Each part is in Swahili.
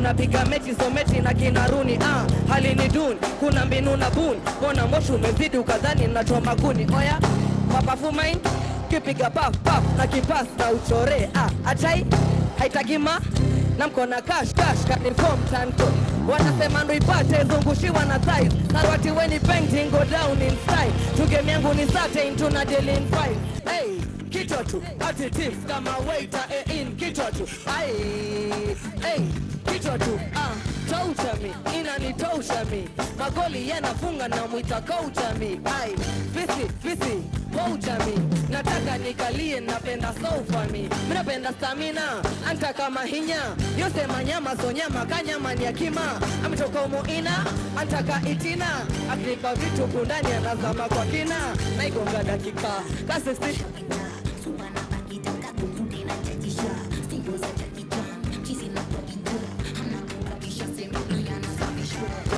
tunapiga mechi someti na kinaruni. Hali ni duni, kuna mbinu na buni. Mbona moshi umezidi ukadhani nachoma kuni? Oya mapafu main kipiga paf paf na kipas na uchore. Achai haitakima na mkona cash confirm tanto. Wanasema ndo ipate zungushiwa na thighs. Sarwati weni painting go down in style. Tugeme yangu ni certain tuna deal in files. Hey, kichwa tu additives kama waiter in kichwa tu. Hey, kichwa tu toucha me, inanitosha me. Magoli yanafunga na mwita coacha me. Fisi poucha me. Nataka nikalie, napenda sofa me. Minapenda stamina, anta kama hinya. Yose manyama so nyama, kanyama ni akima. Ametoka umuina, antaka itina. Akilipa vitu kundani anazama kwa kina. Naigonga dakika, kasisi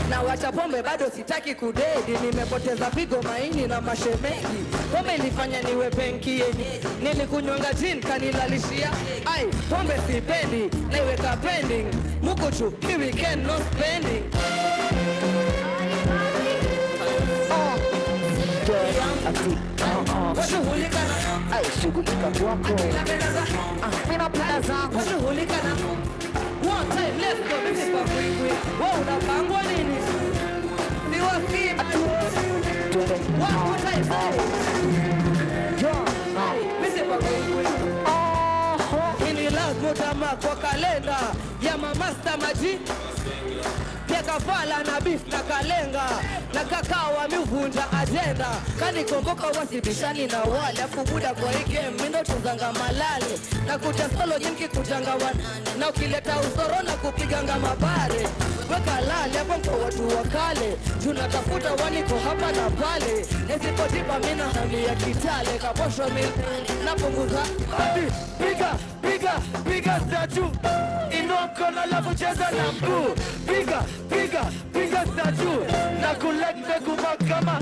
na wacha pombe bado sitaki kudedi. Nimepoteza pigo maini na mashemegi. Pombe ilifanya niwe penki yenye. Nilikunywanga gin kanilalishia. Pombe sipendi, naiweka pending. Mukuchu, hii weekend no spending. Washughulika na shughulika kwako. Minapenda zangu. Washughulika na one time, let's go, mimi kwa kwikwi. Wow, unapangwa nini? Siwasi one time, mimi kwa kwikwi. Hini lazima utama kwa kalenda ya mamasta maji. Pia kafala na beef na kalenga. Na kakawa miuvunja agenda. Kani komboka wasibishani na wale. Afu muda kwa hii game mindo tuzanga malale. Na kuja solo jinki kujanga wanane. Na ukileta usoro na kupiganga mabare. Weka lale hapo mko watu wakale. Tunatafuta waniko hapa na pale. Nesipotipa mina hami ya kitale. Kaposho mil napunguza. Piga statue. Inua mkono alafu cheza na mguu. Piga statue. Na kulete kumakama.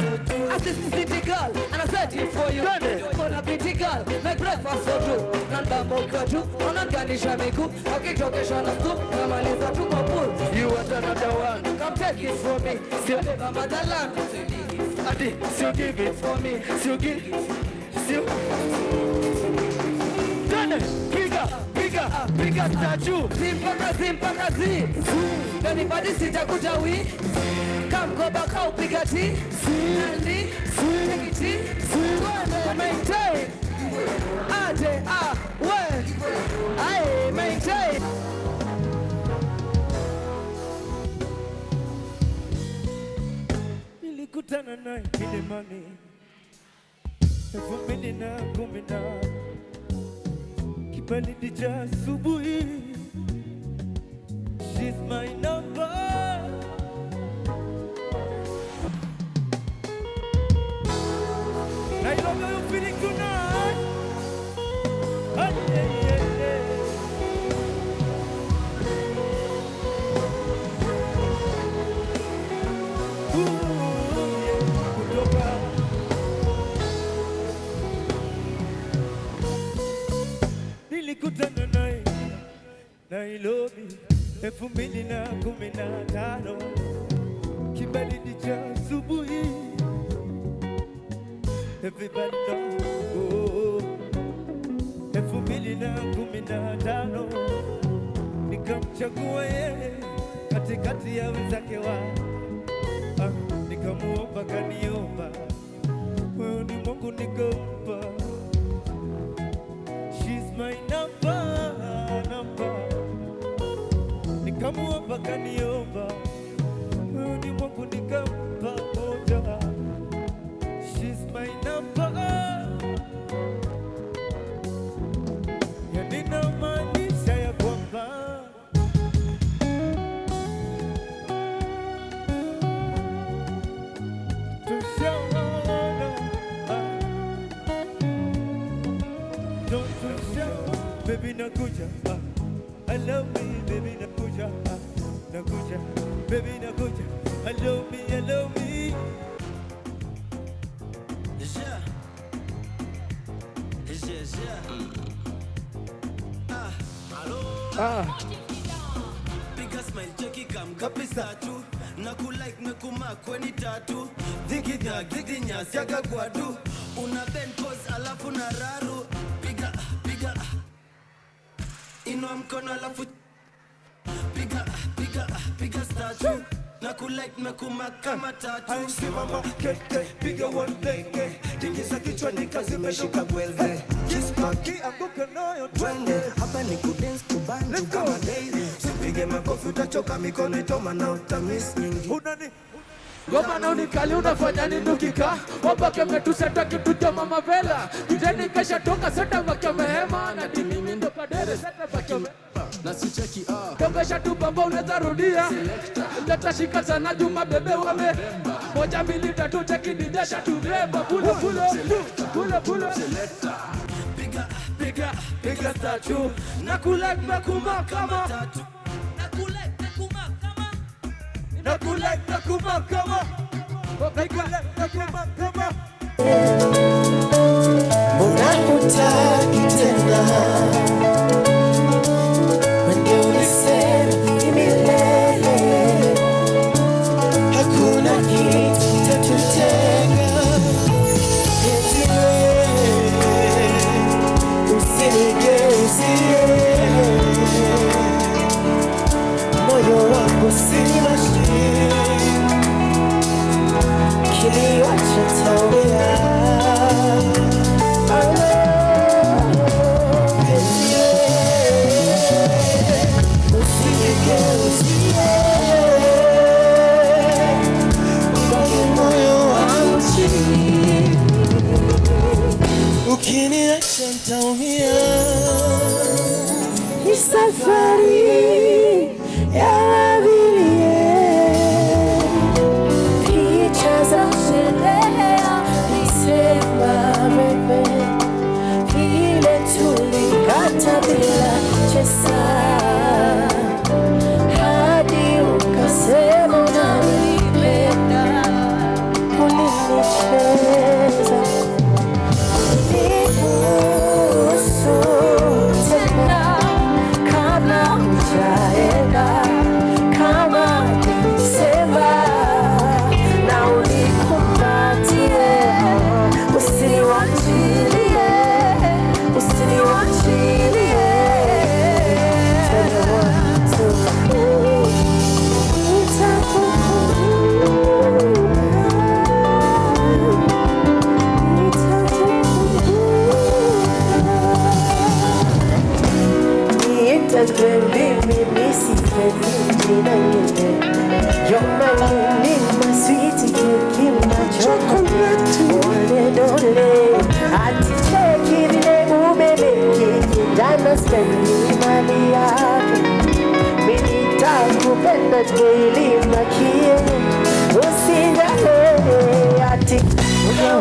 Assistant girl, and I said it for you. Kona pretty girl, make breakfast for two. Nanda moka tu, unaganisha miguu. Ukitokesha na stoop, namaliza tu kwa pool. You want another one, come take it from me. Still never motherland. Adi, still give it for me. Still piga statue. Simpaka zi. Anybody sitakuja wi. Kamkoba kaupiga ti. Nandi, take it ti. Maintain. Aje, we. Maintain. Nilikutana naye Kilimani 2010 kibaridi cha asubuhi. She's my number. I love how you're feeling tonight. Nilikutana naye Nairobi 2015 kibaridi cha asubuhi. Everybody know 2015 nikamchagua yeye katikati ya wenzake nikamuomba kaniomba, wewe ni Mungu nikampa. She's my number. Nikamuomba kaniomba, wewe ni Mungu nikampa moja. She's my number. Yani namaanisha ya kwamba baby nakuja, I love me, baby nakuja, baby nakuja, I love me. Yeah. Hello. Because my cheki kam kabisa tu na kulike mekuma kweni tatu dhigidha gidinya siaga gwadu una bend pose alafu na raru piga inua mkono alafu piga statue na kulike mekuma kama tatu simama keke piga one leg tingiza kichwa nikazimeshika gwelve jispaki anguka nayo twende Hapa ni kudance kubandu kama daily. Sipige makofi utachoka mikono itoma na utamiss nyingi. unani Goma na unikali unafanya nini ukika Wabake metuseta kitu cha mama vela Kijeni kesha toka seta wake mehema Na di mimi ndo kadere seta wake mehema Na si cheki Kongesha tu bamba uneza rudia Leta shika sana juma bebe wame Moja mbili tatu cheki didesha tu beba Pulo Piga statue Na kulek mekuma kama nakuma kama Mbona hutaki tena? Wende ulisema ni milele. Hakuna kitu kitatutenga. Penzi wewe, usinigeuzie. Moyo wangu si mashine. Kilio cha tawia. Ukiniacha nitaumia. Ni safari ya abiria. Picha za sherehe Disemba bebe. Vile tulikata bila chesa. Hadi ukasema unanipenda. Ulinicheza. Nibusu tena kama hujaenda. Kama Disemba na unikumbatie. Usiniwachilie. Usiniwachilie. Tena one, two, kupenda daily makie usijale ati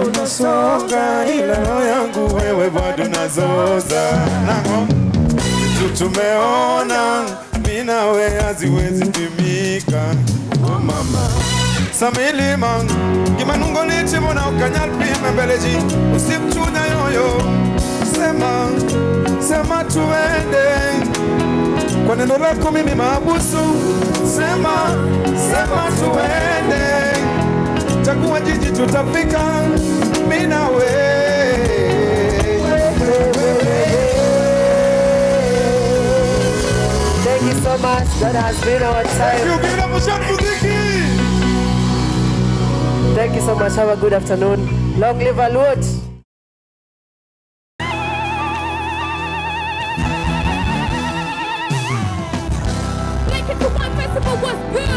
unasonga ila roho yangu wewe bado nazoza nango tumeona mimi nawe haziwezi timika oh mama samilima kimanungo nichi mona ukanyalpi membeleji usimchuna yoyo sema tuende kwa neno lako mimi mabusu sema tuende chakua jiji tutafika mimi na Thank you so much. That has been our time. Thank you so much. Have a good afternoon. Long live Aluot. Like it to one festival was good.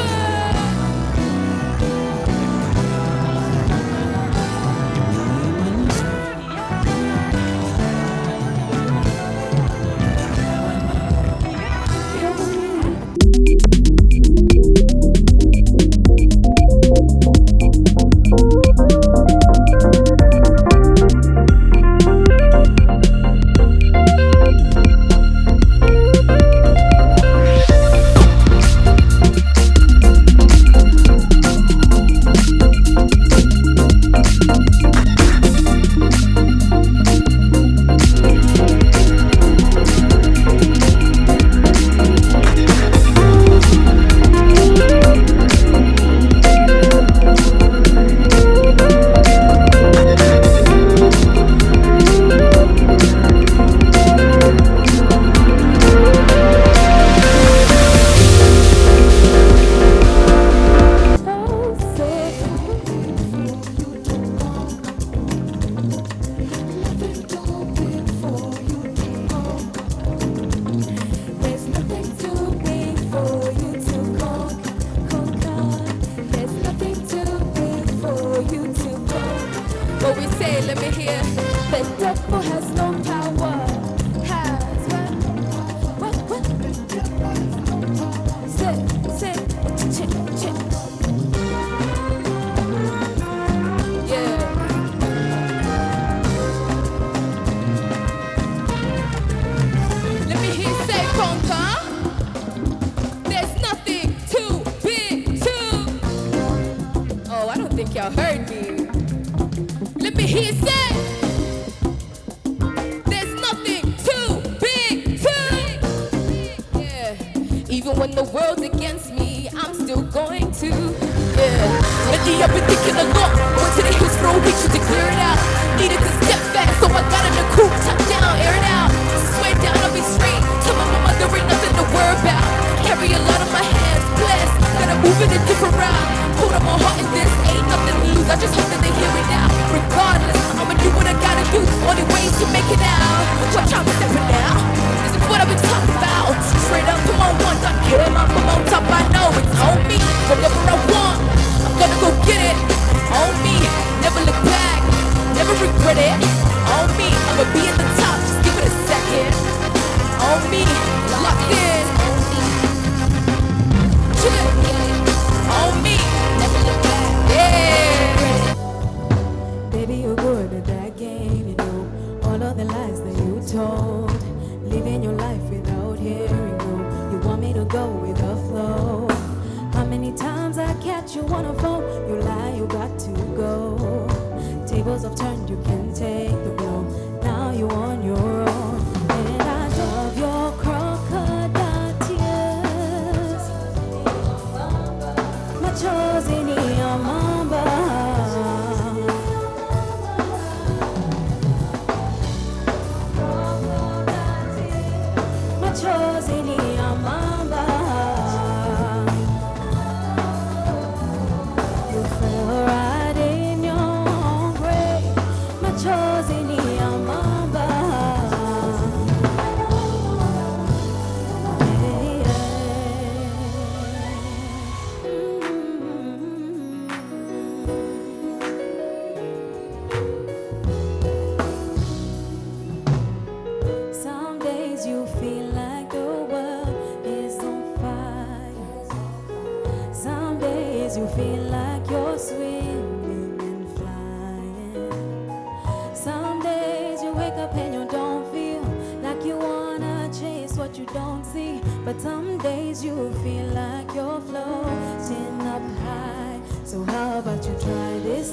you heard me. Let me hear you say, there's nothing too big to. Yeah. Even when the world's against me, I'm still going to. Yeah. Lately I've been thinking a lot. Went to the hills for a week just to clear it out. Needed to step back, so I got in the coupe, tuck down, air it out. Swear down, I'll be straight. Tell my mama there ain't nothing to worry about. Carry a lot on my hands, blessed. Gotta move in a different route. Hold up my heart in this, ain't nothing to lose. I just hope that they hear it now. Regardless, I'ma do what I gotta do. Only ways to make it out. Watch out, I'm stepping out. This is what I've been talking about. Straight up, come on, one, done kill my from on top. I know it's on me. Whatever I want, I'm gonna go get it. On me, never look back, never regret it. On me, I'ma be at the top. Just give it a second. On me, locked in. On me, never look back. Yeah. Baby, you're good at that game, you know. All of the lies that you told. Living your life without hearing no. You want me to go with the flow. How many times I catch you on a phone? You lie, you got to go. Tables have turned, you can take the blow. Now you on your own. And I love your crocodile tears. Machozi ni ya mamba. Machozi ni ya mamba. You fell right in your own grave. Machozi ni ya mamba. Yeah, yeah. Some days you feel like the world is on fire. Some days you feel like you're swimming and flying. Some days you wake up and you don't feel like you wanna chase what you don't see. But some days you feel like you're floating up high. So how about you try this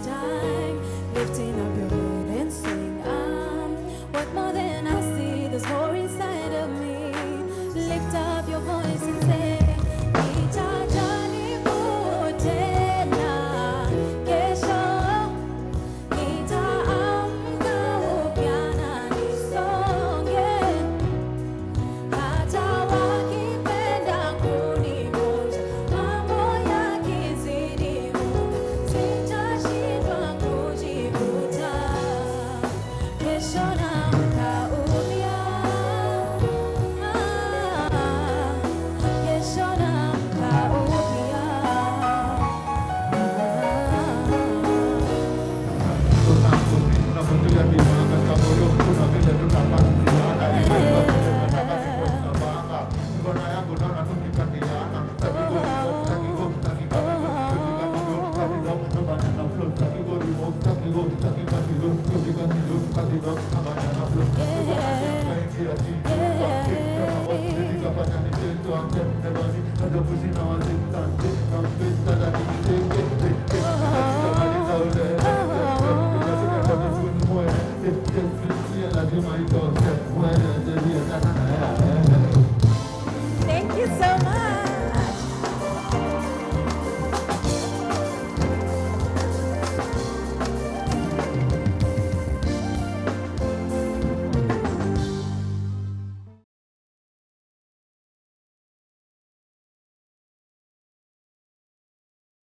time? Lifting up your head and sing, what more than I see, there's more inside of me. Lift up your voice and say, nitajaribu tena kesho, nitaamka upya na nisonge. Hata wakipenda kunivunja, mambo yakizidi Mungu, sitashindwa kujivuta. Kesho naamka upya. Kesho naamka upya. Never pushing our